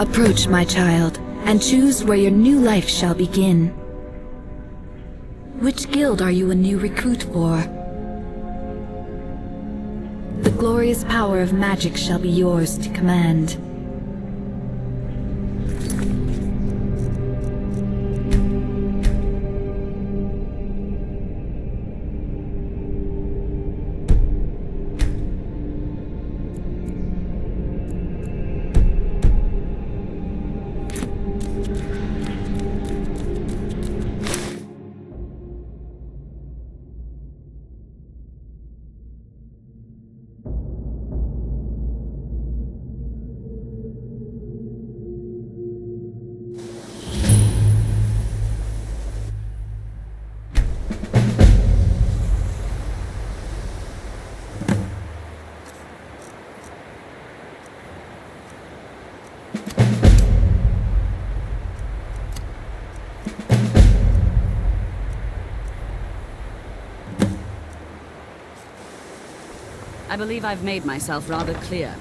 Approach, my child, and choose where your new life shall begin. Which guild are you a new recruit for? The glorious power of magic shall be yours to command. I believe I've made myself rather clear.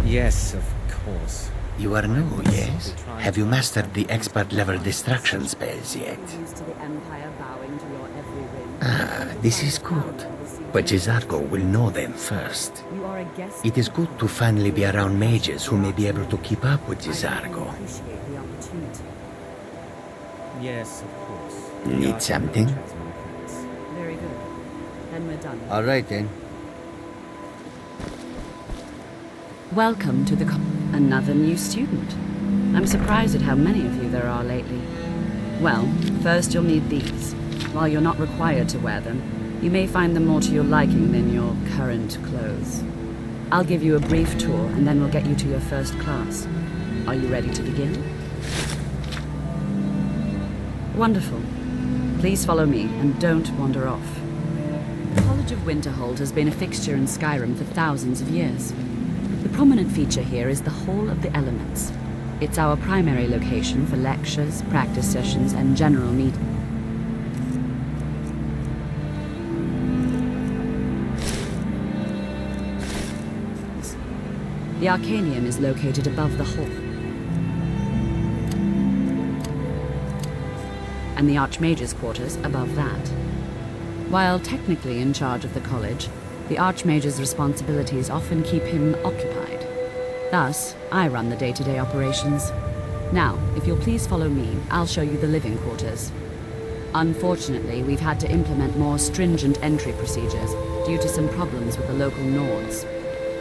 Yes, of course. You are new, yes? Have you mastered the expert-level distraction spells yet? Used to the Empire bowing to your every whim. Ah, this is good. But Gisargo will know them first. You are a guest. It is good to finally be around mages who may be able to keep up with Gisargo. Appreciate the opportunity. Yes, of course. Need something? Very good. Then we're done. All right, then. Welcome to the another new student. I'm surprised at how many of you there are lately. Well, first you'll need these. While you're not required to wear them, you may find them more to your liking than your current clothes. I'll give you a brief tour and then we'll get you to your first class. Are you ready to begin? Wonderful. Please follow me and don't wander off. The College of Winterhold has been a fixture in Skyrim for thousands of years. The prominent feature here is the Hall of the Elements. It's our primary location for lectures, practice sessions, and general meetings. The Arcanium is located above the hall, and the Archmage's quarters above that. While technically in charge of the college, the Archmage's responsibilities often keep him occupied. Thus, I run the day-to-day operations. Now, if you'll please follow me, I'll show you the living quarters. Unfortunately, we've had to implement more stringent entry procedures due to some problems with the local Nords.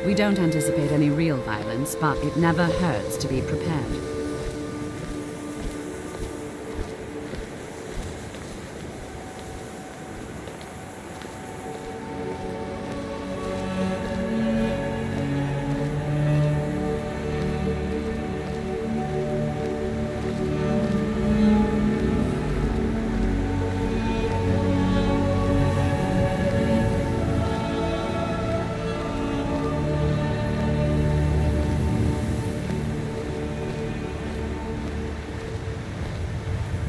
We don't anticipate any real violence, but it never hurts to be prepared.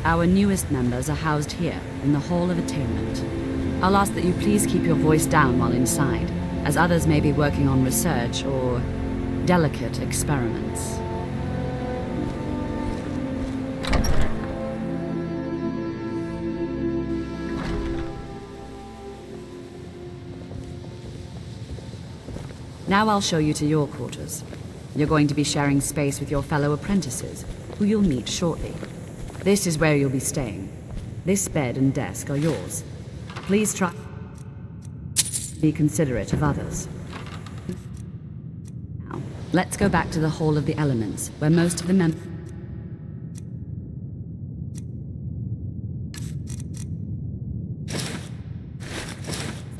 Our newest members are housed here, in the Hall of Attainment. I'll ask that you please keep your voice down while inside, as others may be working on research or delicate experiments. Now I'll show you to your quarters. You're going to be sharing space with your fellow apprentices, who you'll meet shortly. This is where you'll be staying. This bed and desk are yours. Please try to be considerate of others. Now, let's go back to the Hall of the Elements, where most of the members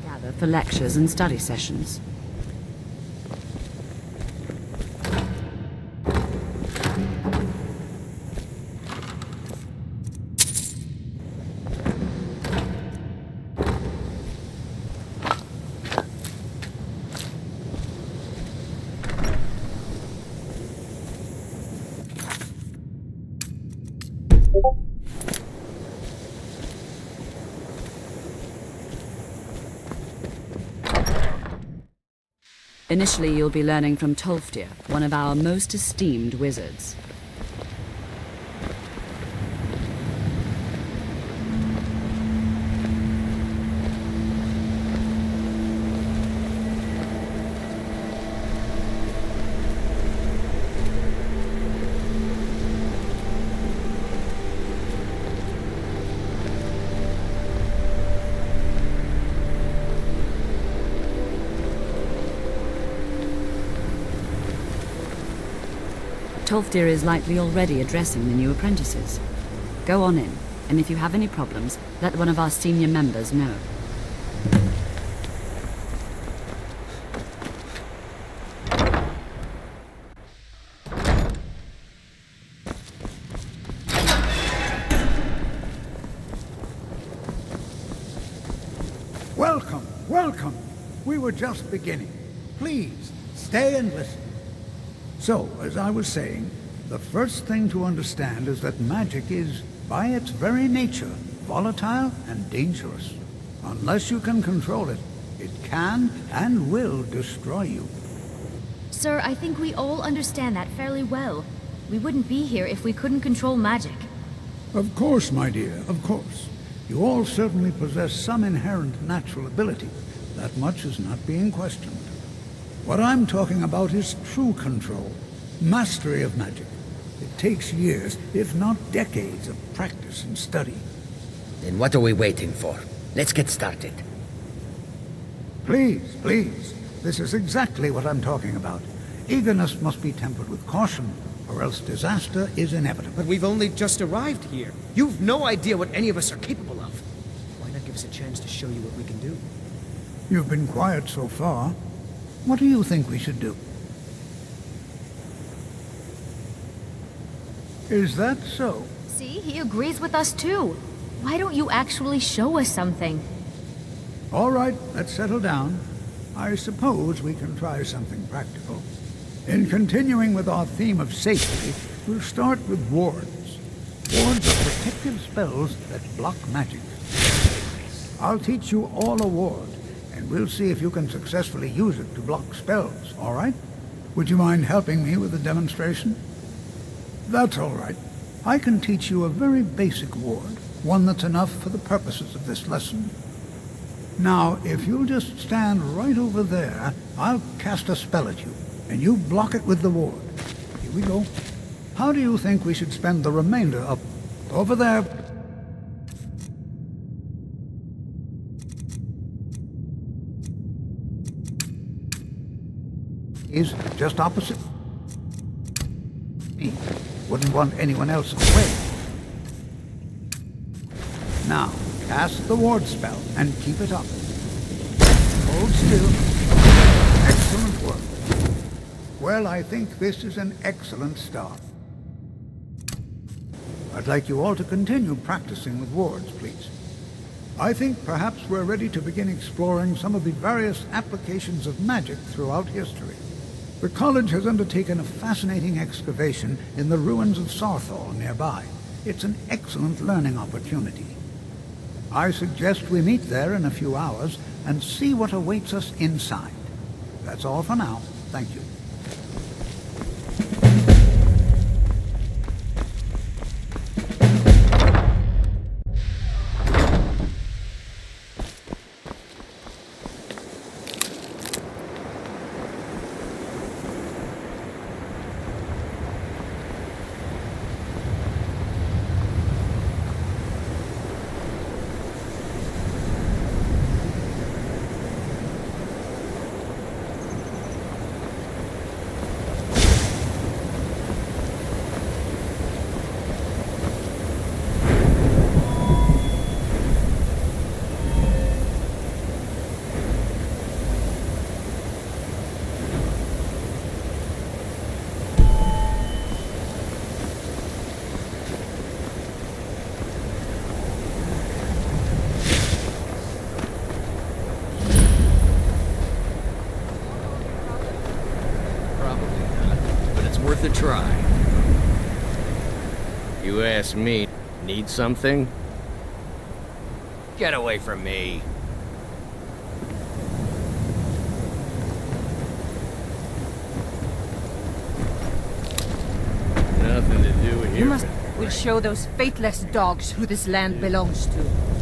gather for lectures and study sessions. Initially, you'll be learning from Tolfdir, one of our most esteemed wizards. Tolfdir is likely already addressing the new apprentices. Go on in, and if you have any problems, let one of our senior members know. Welcome, welcome. We were just beginning. Please, stay and listen. So, as I was saying, the first thing to understand is that magic is, by its very nature, volatile and dangerous. Unless you can control it, it can and will destroy you. Sir, I think we all understand that fairly well. We wouldn't be here if we couldn't control magic. Of course, my dear, of course. You all certainly possess some inherent natural ability. That much is not being questioned. What I'm talking about is true control, mastery of magic. It takes years, if not decades, of practice and study. Then what are we waiting for? Let's get started. Please, please. This is exactly what I'm talking about. Eagerness must be tempered with caution, or else disaster is inevitable. But we've only just arrived here. You've no idea what any of us are capable of. Why not give us a chance to show you what we can do? You've been quiet so far. What do you think we should do? Is that so? See, he agrees with us too. Why don't you actually show us something? All right, let's settle down. I suppose we can try something practical. In continuing with our theme of safety, we'll start with wards. Wards are protective spells that block magic. I'll teach you all a ward, and we'll see if you can successfully use it to block spells, all right? Would you mind helping me with the demonstration? That's all right. I can teach you a very basic ward, one that's enough for the purposes of this lesson. Now, if you'll just stand right over there, I'll cast a spell at you, and you block it with the ward. Here we go. How do you think we should spend the remainder of... Over there. Is just opposite me. Wouldn't want anyone else away. Now, cast the ward spell and keep it up. Hold still. Excellent work. Well, I think this is an excellent start. I'd like you all to continue practicing with wards, please. I think perhaps we're ready to begin exploring some of the various applications of magic throughout history. The college has undertaken a fascinating excavation in the ruins of Sarthal nearby. It's an excellent learning opportunity. I suggest we meet there in a few hours and see what awaits us inside. That's all for now. Thank you. Worth a try. You ask me, need something? Get away from me. You must... We'll show those faithless dogs who this land belongs to.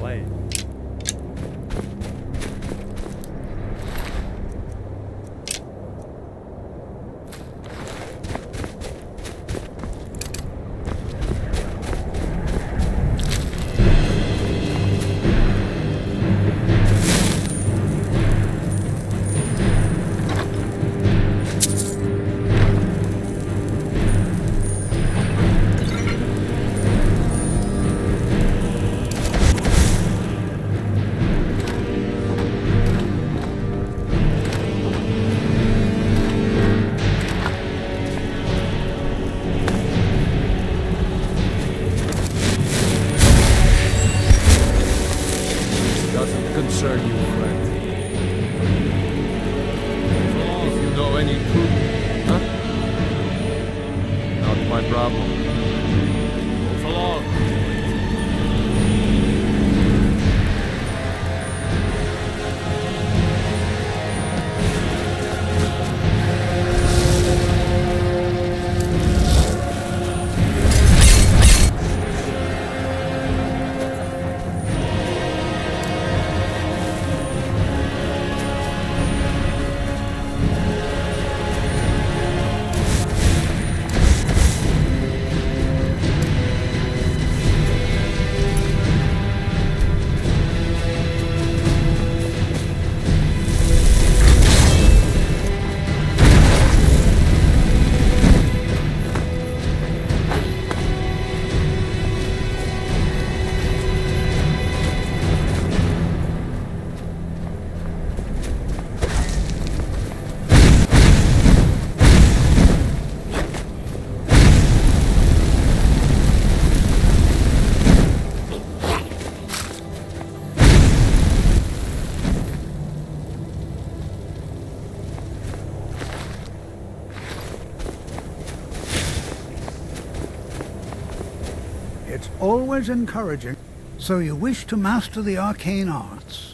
play. Doesn't concern you, friend. If you know any truth, huh? Not my problem. Move along. It's always encouraging. So you wish to master the arcane arts?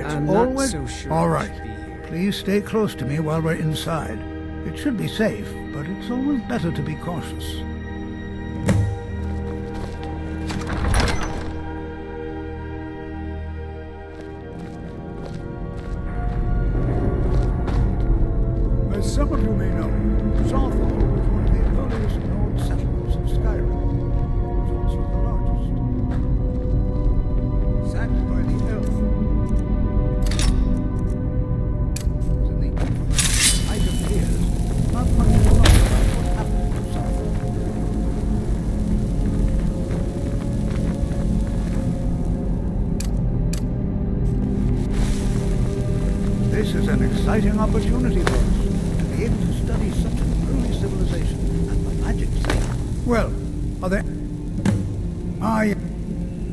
I'm not so sure. All we right. should be here. Please stay close to me while we're inside. It should be safe, but it's always better to be cautious. As some of you may know, Sawthorn was one of the earliest known settlements of Skyrim. It was also the largest. Sacked by the elves. In the information I appears, not much is known about what happened to Sawthorn. This is an exciting opportunity for us to be able to study such an early civilization and the magic scene. Well, are there...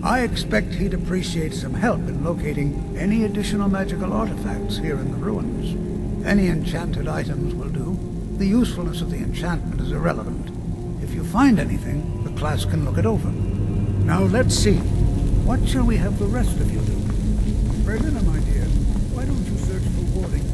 I expect he'd appreciate some help in locating any additional magical artifacts here in the ruins. Any enchanted items will do. The usefulness of the enchantment is irrelevant. If you find anything, the class can look it over. Now let's see. What shall we have the rest of you do? Berlina, my dear, why don't you search for warding?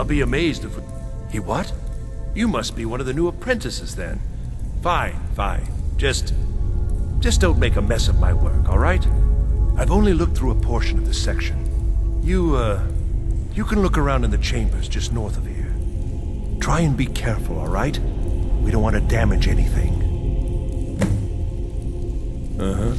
be amazed if... He what? You must be one of the new apprentices, then. Fine, fine. Just don't make a mess of my work, all right? I've only looked through a portion of this section. You can look around in the chambers just north of here. Try and be careful, all right? We don't want to damage anything. Uh-huh.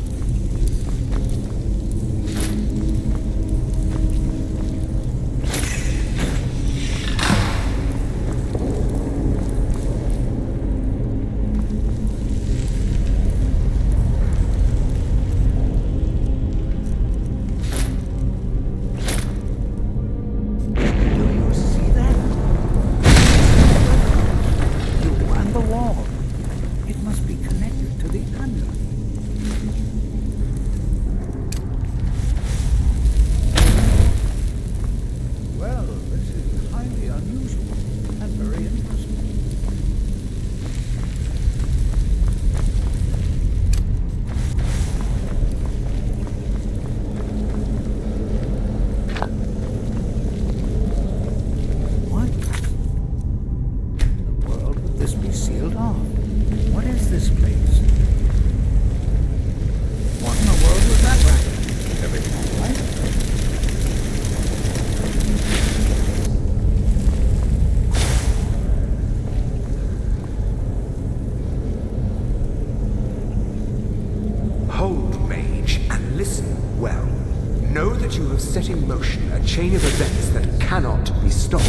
Set in motion a chain of events that cannot be stopped.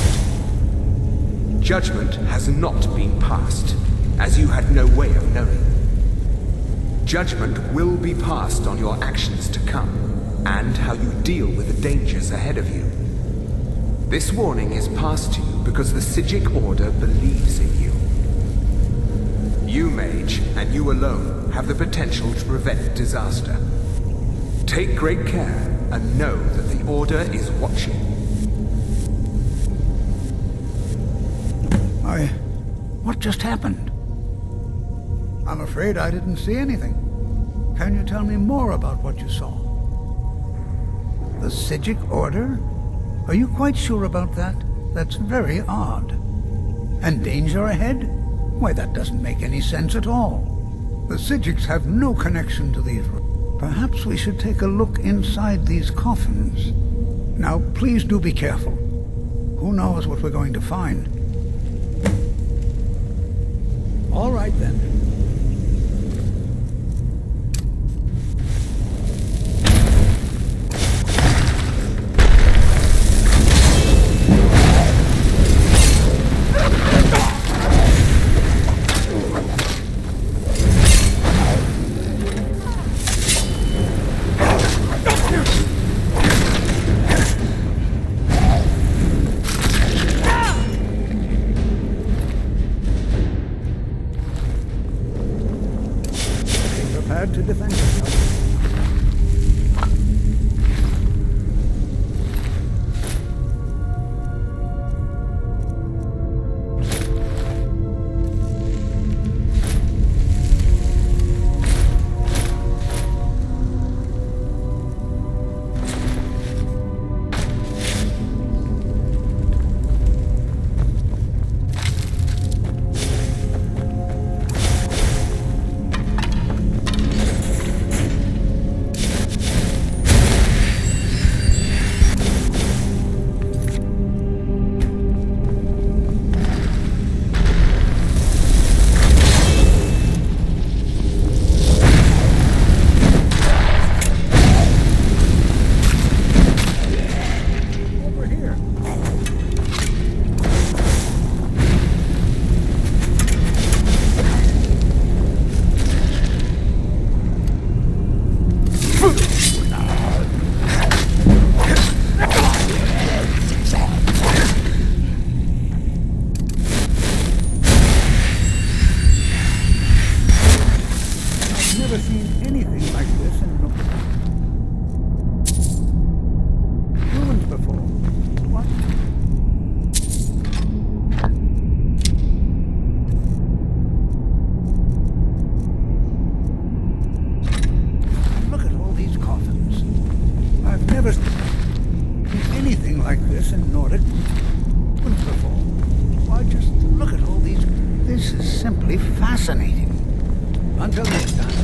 Judgment has not been passed, as you had no way of knowing. Judgment will be passed on your actions to come, and how you deal with the dangers ahead of you. This warning is passed to you because the Psijic Order believes in you. You, Mage, and you alone, have the potential to prevent disaster. Take great care, and know that the Order is watching. What just happened? I'm afraid I didn't see anything. Can you tell me more about what you saw? The Psijic Order? Are you quite sure about that? That's very odd. And danger ahead? Why, that doesn't make any sense at all. The Psijics have no connection to these rooms. Perhaps we should take a look inside these coffins. Now, please do be careful. Who knows what we're going to find? All right, then. To defend yourself. never seen anything like this in Nordic before. Look at all these... This is simply fascinating. Until next time.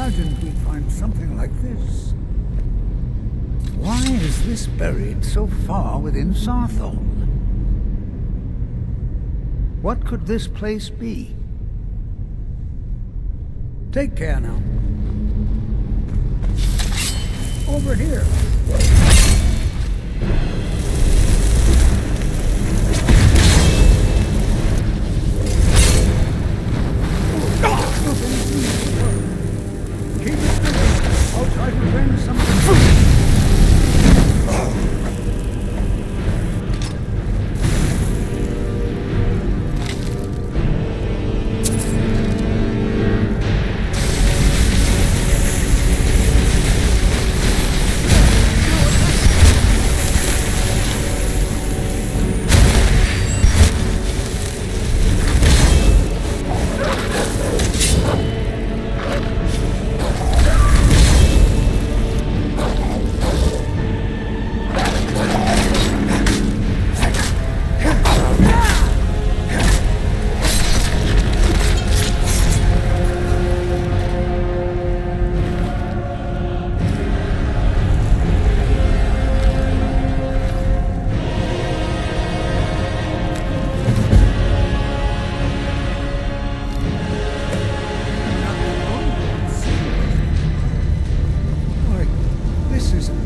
imagined we'd find something like this. Why is this buried so far within Sarthorn? What could this place be? Take care now. Over here. Keep it moving. I'll try to bring something.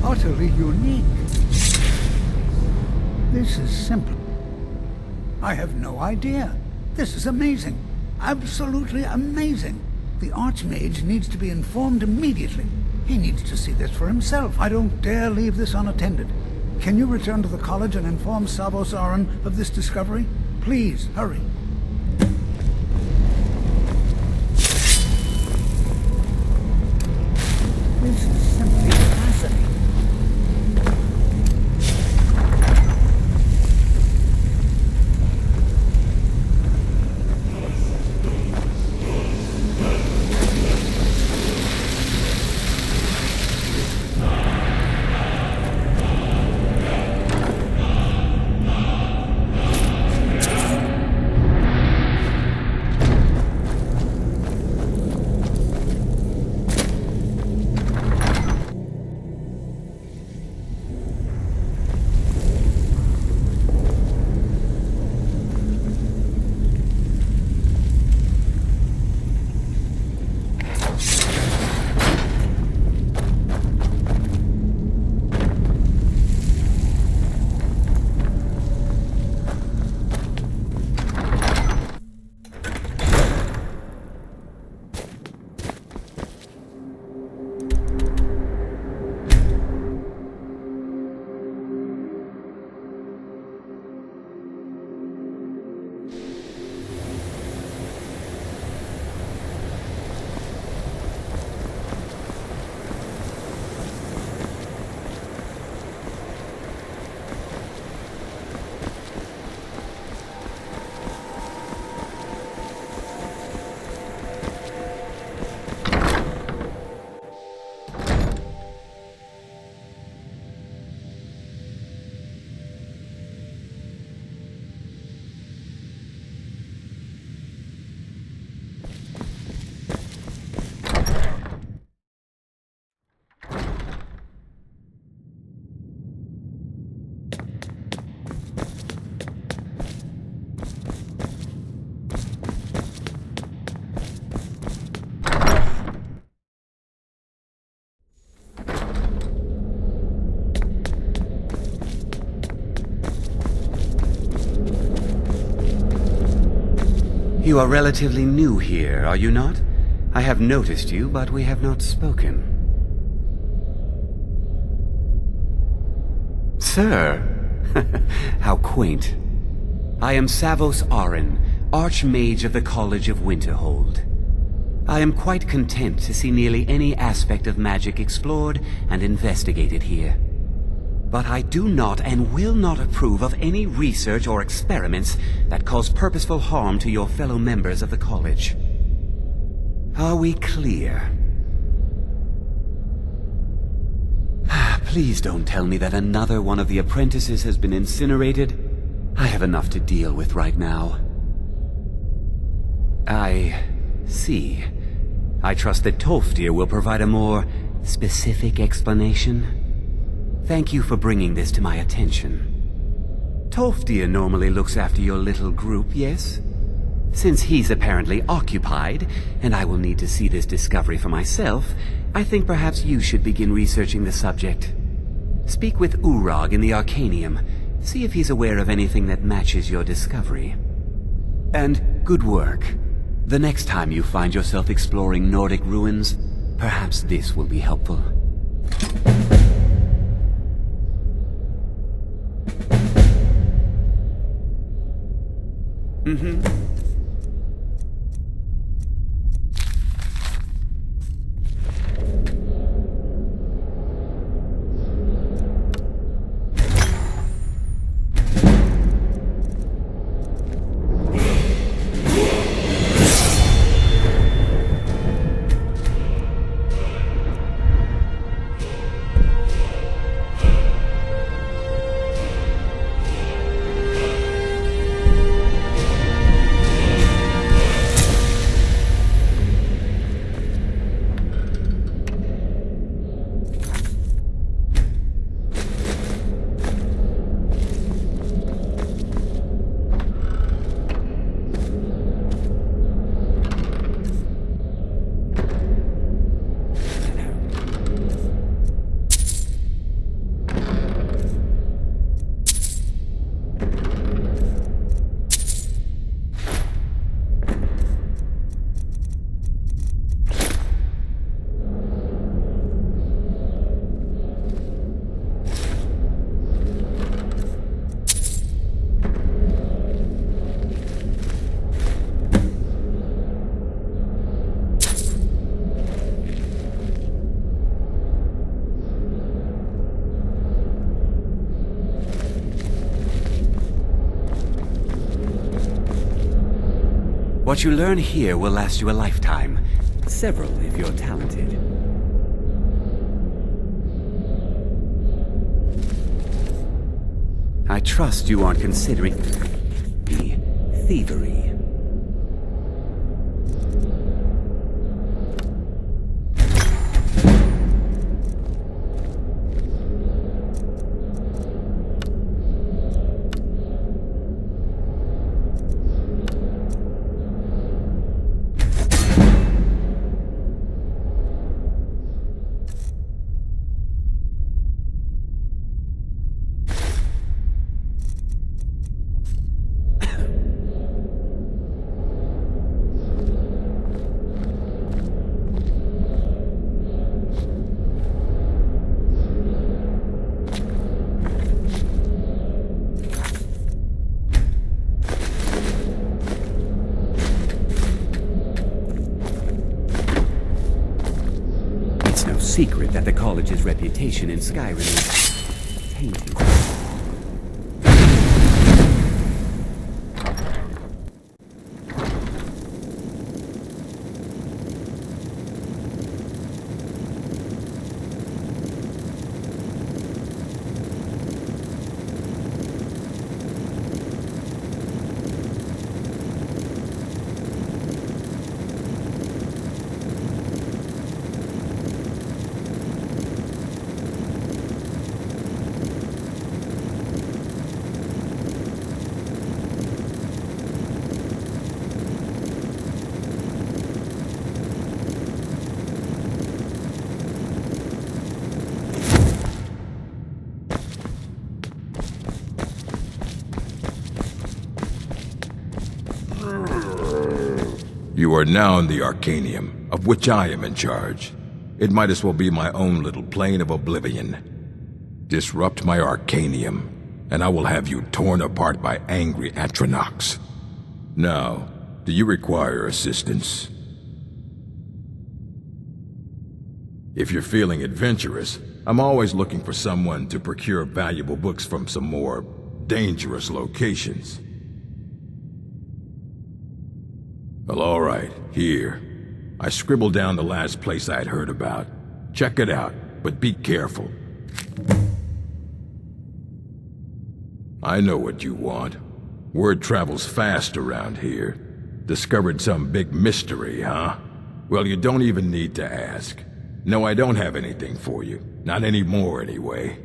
Utterly unique. This is simple. I have no idea. This is amazing. Absolutely amazing. The Archmage needs to be informed immediately. He needs to see this for himself. I don't dare leave this unattended. Can you return to the college and inform Savos Aran of this discovery? Please, hurry. This is simply fascinating. You are relatively new here, are you not? I have noticed you, but we have not spoken. Sir! How quaint. I am Savos Aran, Archmage of the College of Winterhold. I am quite content to see nearly any aspect of magic explored and investigated here. But I do not and will not approve of any research or experiments that cause purposeful harm to your fellow members of the college. Are we clear? Please don't tell me that another one of the apprentices has been incinerated. I have enough to deal with right now. I see. I trust that Tolfdir will provide a more specific explanation. Thank you for bringing this to my attention. Tolfdir normally looks after your little group, yes? Since he's apparently occupied, and I will need to see this discovery for myself, I think perhaps you should begin researching the subject. Speak with Urag in the Arcanium. See if he's aware of anything that matches your discovery. And good work. The next time you find yourself exploring Nordic ruins, perhaps this will be helpful. What you learn here will last you a lifetime. Several, if you're talented. I trust you aren't considering thievery. Secret that the college's reputation in Skyrim is tainted. You are now in the Arcanium, of which I am in charge. It might as well be my own little plane of oblivion. Disrupt my Arcanium, and I will have you torn apart by angry Atronachs. Now, do you require assistance? If you're feeling adventurous, I'm always looking for someone to procure valuable books from some more dangerous locations. Well, all right, here. I scribbled down the last place I'd heard about. Check it out, but be careful. I know what you want. Word travels fast around here. Discovered some big mystery, huh? Well, you don't even need to ask. No, I don't have anything for you. Not anymore, anyway.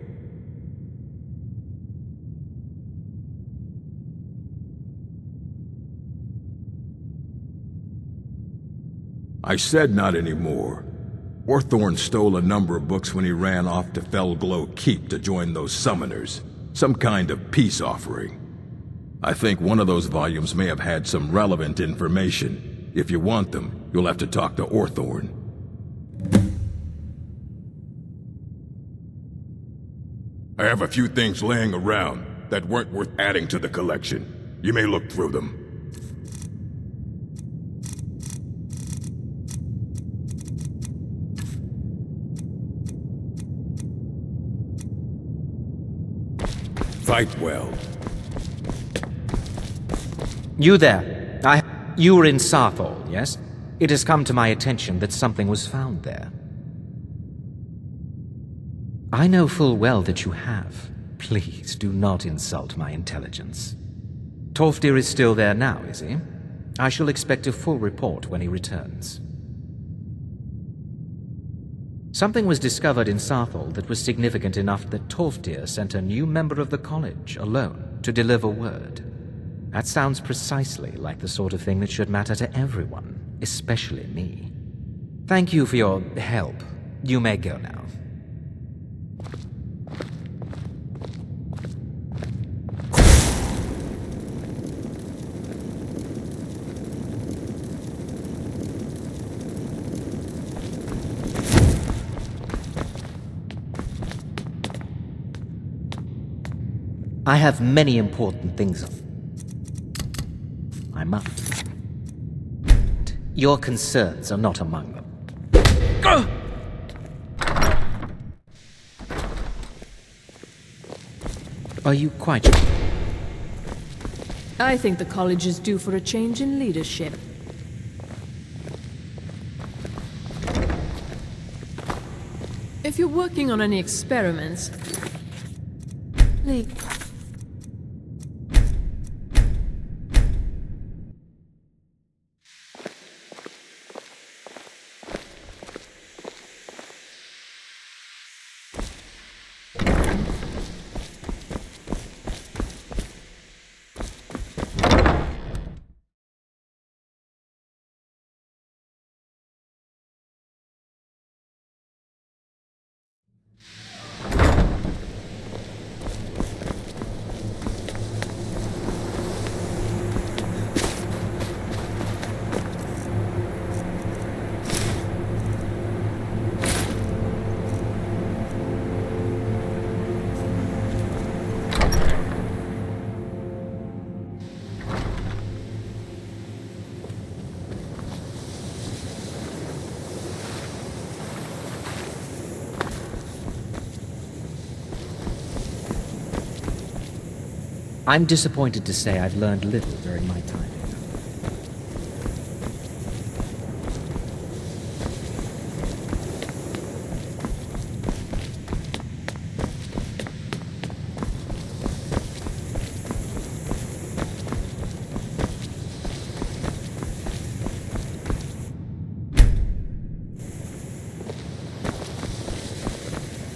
I said not anymore. Orthorn stole a number of books when he ran off to Felglow Keep to join those summoners. Some kind of peace offering. I think one of those volumes may have had some relevant information. If you want them, you'll have to talk to Orthorn. I have a few things laying around that weren't worth adding to the collection. You may look through them. Fight well. You there. You were in Sarthol, yes? It has come to my attention that something was found there. I know full well that you have. Please do not insult my intelligence. Tolfdir is still there now, is he? I shall expect a full report when he returns. Something was discovered in Sarthol that was significant enough that Tolfdir sent a new member of the college alone to deliver word. That sounds precisely like the sort of thing that should matter to everyone, especially me. Thank you for your help. You may go now. I have many important things on. I must. Your concerns are not among them. Are you quite sure? I think the college is due for a change in leadership. If you're working on any experiments, please. I'm disappointed to say I've learned little during my time here.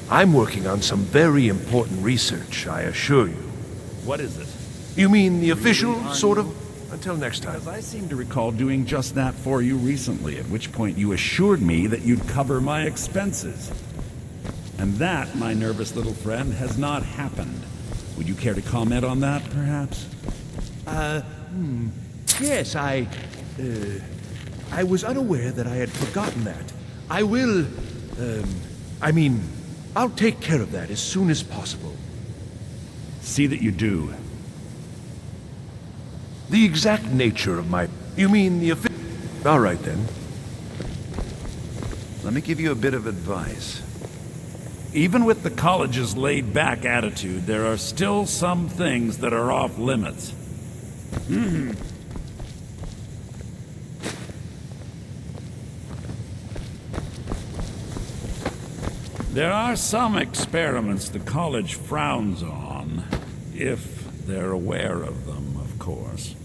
I'm working on some very important research, I assure you. What is it? You mean the official, sort of? Until next time. Because I seem to recall doing just that for you recently, at which point you assured me that you'd cover my expenses. And that, my nervous little friend, has not happened. Would you care to comment on that, perhaps? Yes, I was unaware that I had forgotten that. I will, I'll take care of that as soon as possible. See that you do. The exact nature of my... You mean the official... All right, then. Let me give you a bit of advice. Even with the college's laid-back attitude, there are still some things that are off limits. There are some experiments the college frowns on, if they're aware of them, of course.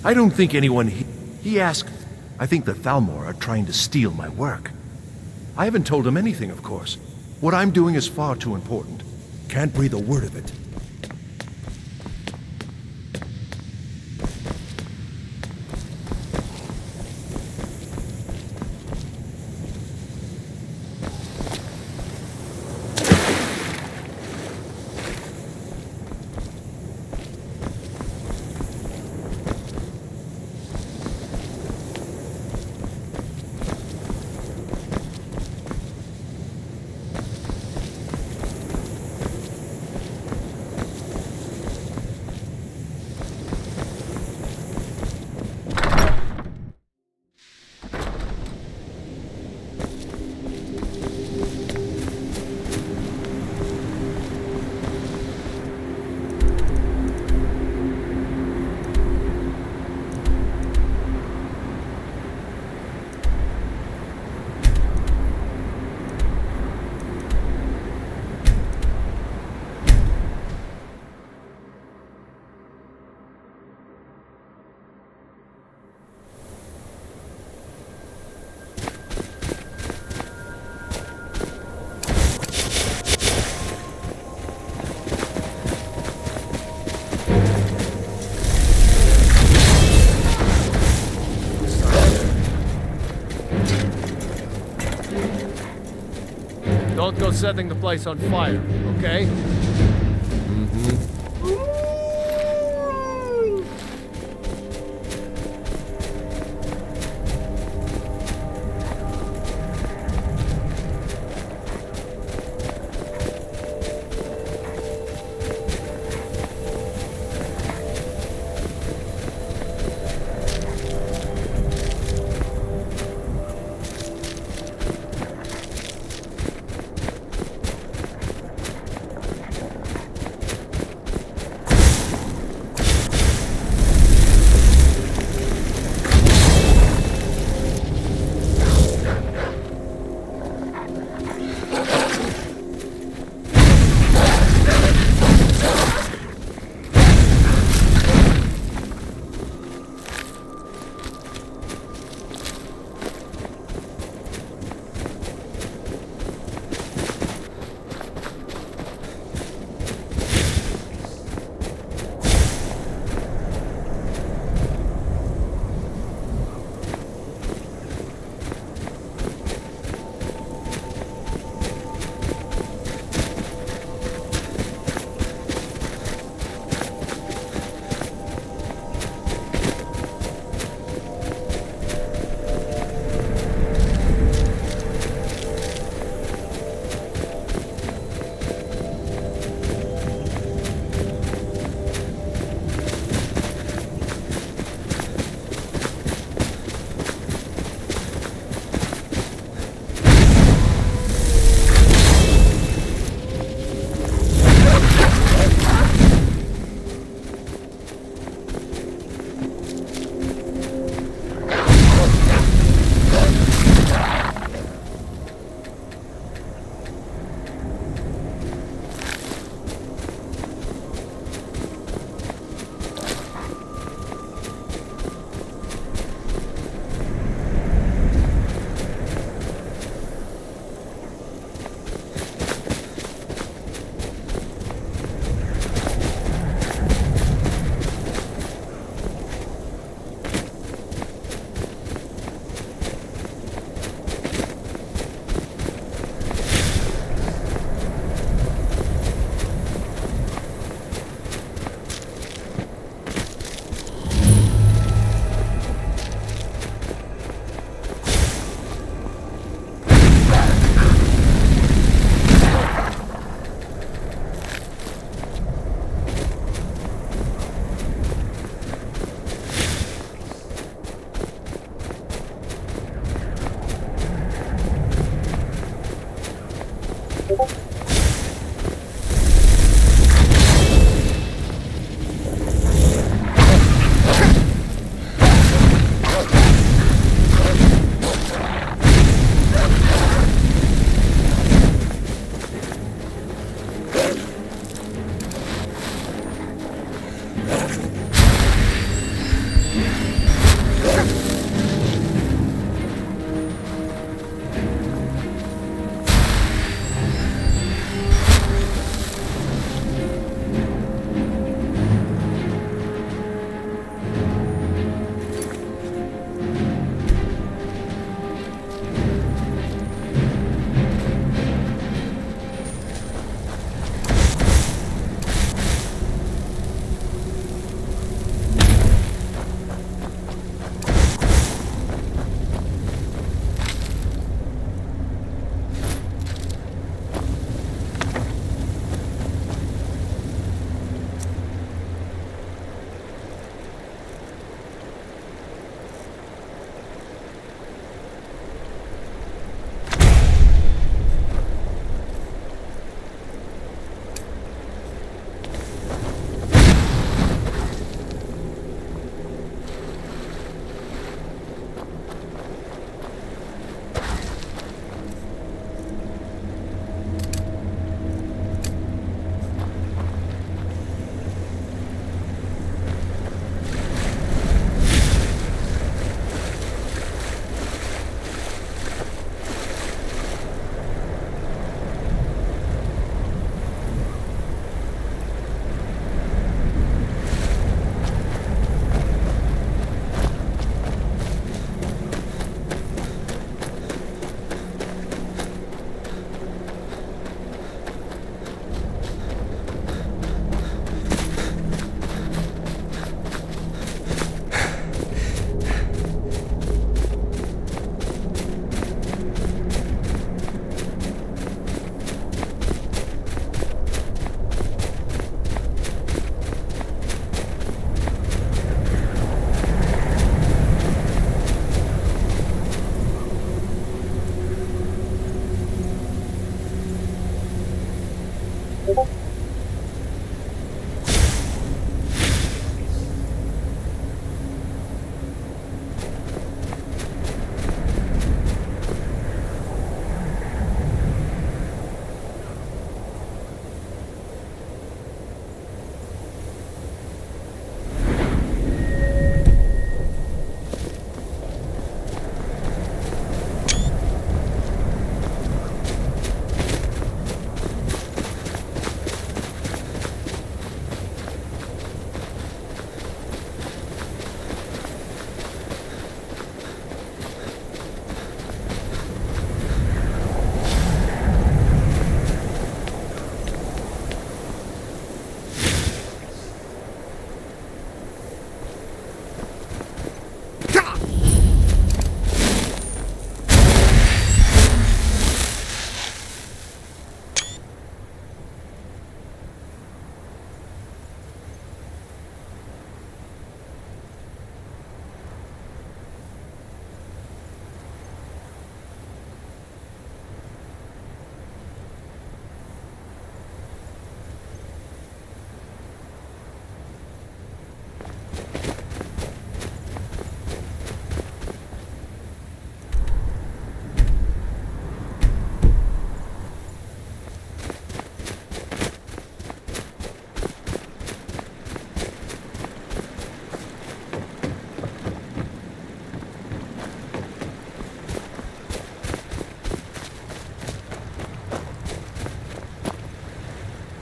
I don't think anyone he asked. I think the Thalmor are trying to steal my work. I haven't told him anything, of course. What I'm doing is far too important. Can't breathe a word of it. Don't go setting the place on fire, okay?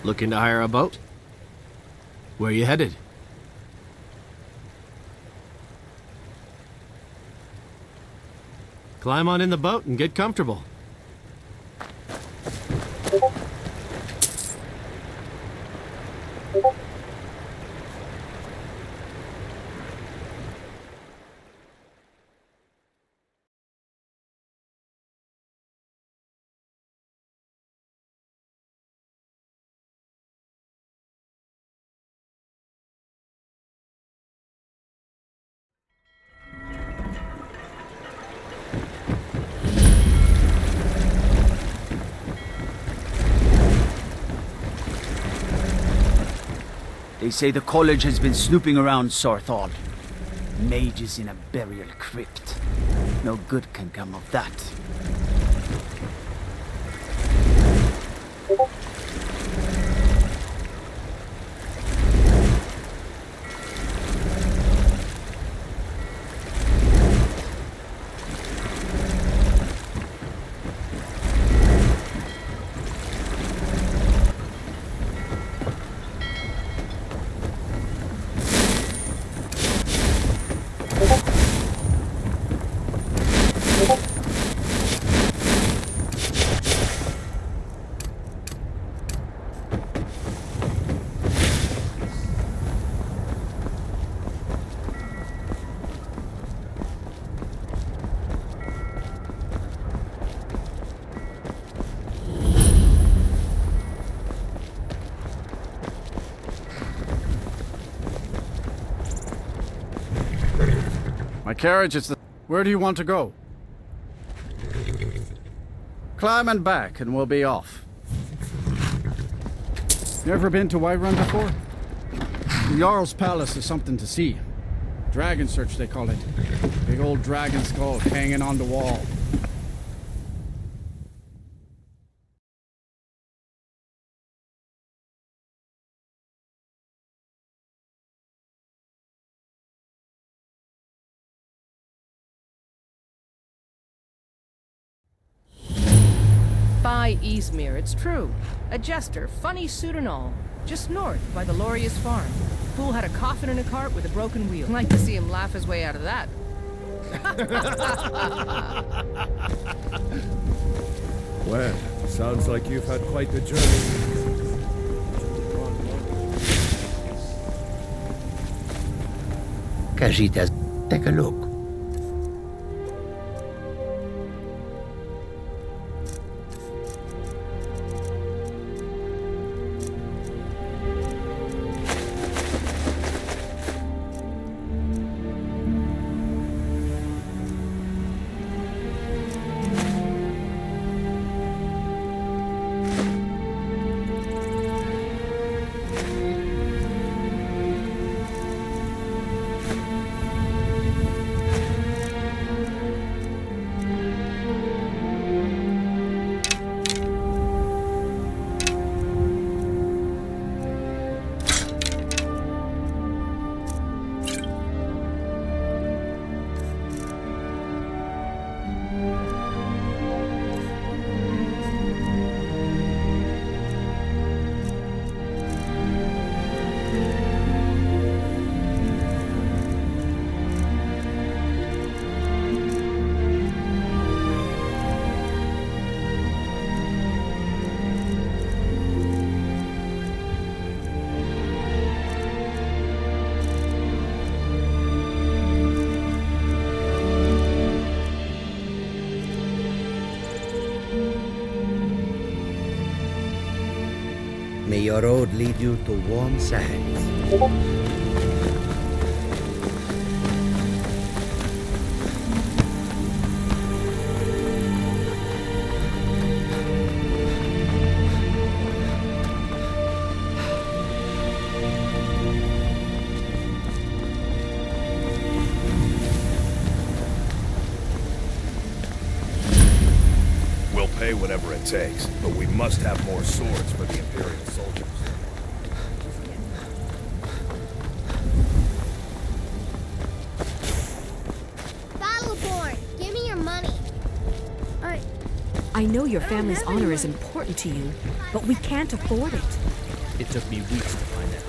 Looking to hire a boat? Where you headed? Climb on in the boat and get comfortable. They say the college has been snooping around Sarthal. Mages in a burial crypt. No good can come of that. My carriage is the... Where do you want to go? Climb and back and we'll be off. Never been to Whiterun before? The Jarl's Palace is something to see. Dragon Search, they call it. Big old dragon skull hanging on the wall. By Eastmere, it's true. A jester, funny suit and all. Just north, by the Lorius farm. Fool had a coffin in a cart with a broken wheel. I'd like to see him laugh his way out of that. Well, sounds like you've had quite the journey. Cajitas, take a look. May your road lead you to warm sands. We'll pay whatever it takes, but we must have more swords for the Imperial soldiers. Battleborn, give me your money. I know your family's honor is important to you, but we can't afford it. It took me weeks to find that.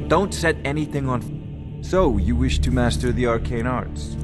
Don't set anything on... So, you wish to master the arcane arts?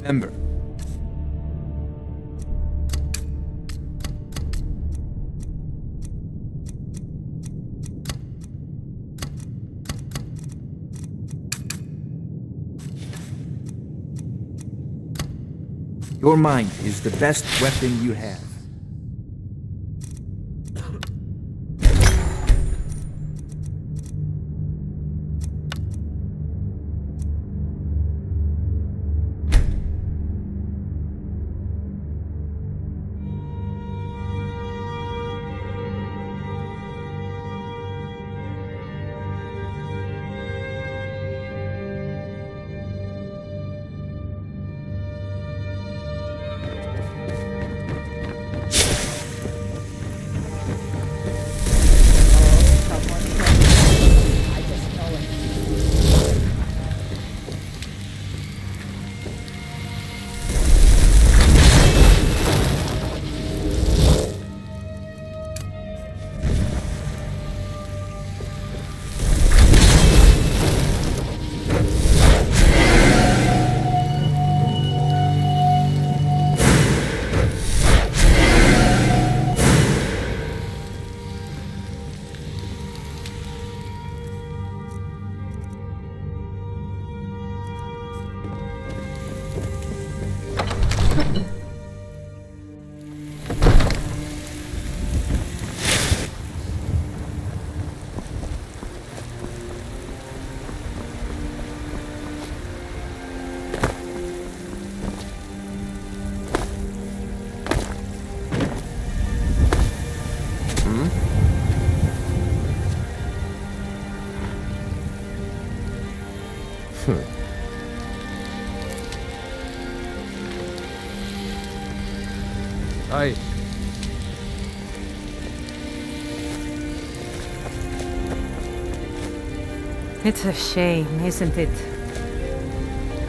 Remember, your mind is the best weapon you have. I... It's a shame, isn't it?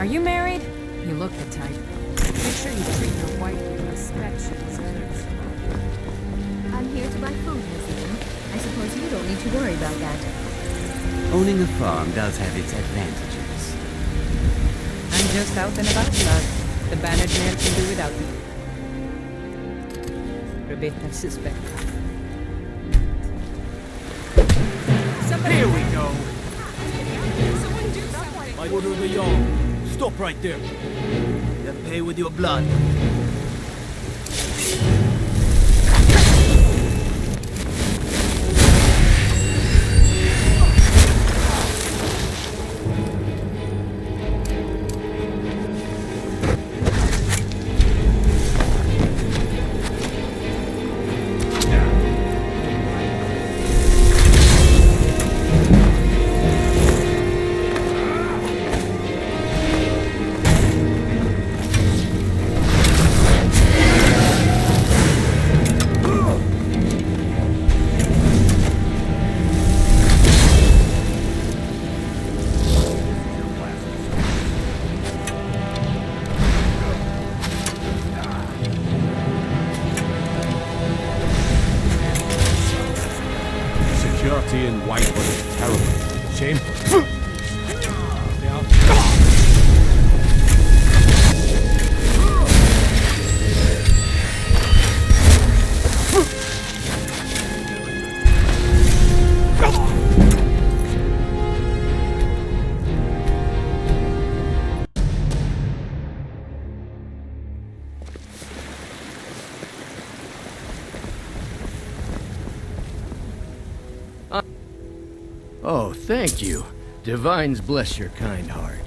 Are you married? You look the type. Make sure you treat your wife with respect she deserves. I'm here to buy food, Miss Eden. I suppose you don't need to worry about that. Owning a farm does have its advantages. I'm just out and about, love. The Bannered Mare can do without me. For a bit, I suspect. Here we go. Someone do something! My order of the Jarl. Stop right there. Then pay with your blood. Security in Whitewood is terrible. Shameful. Oh, thank you. Divines bless your kind heart.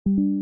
you.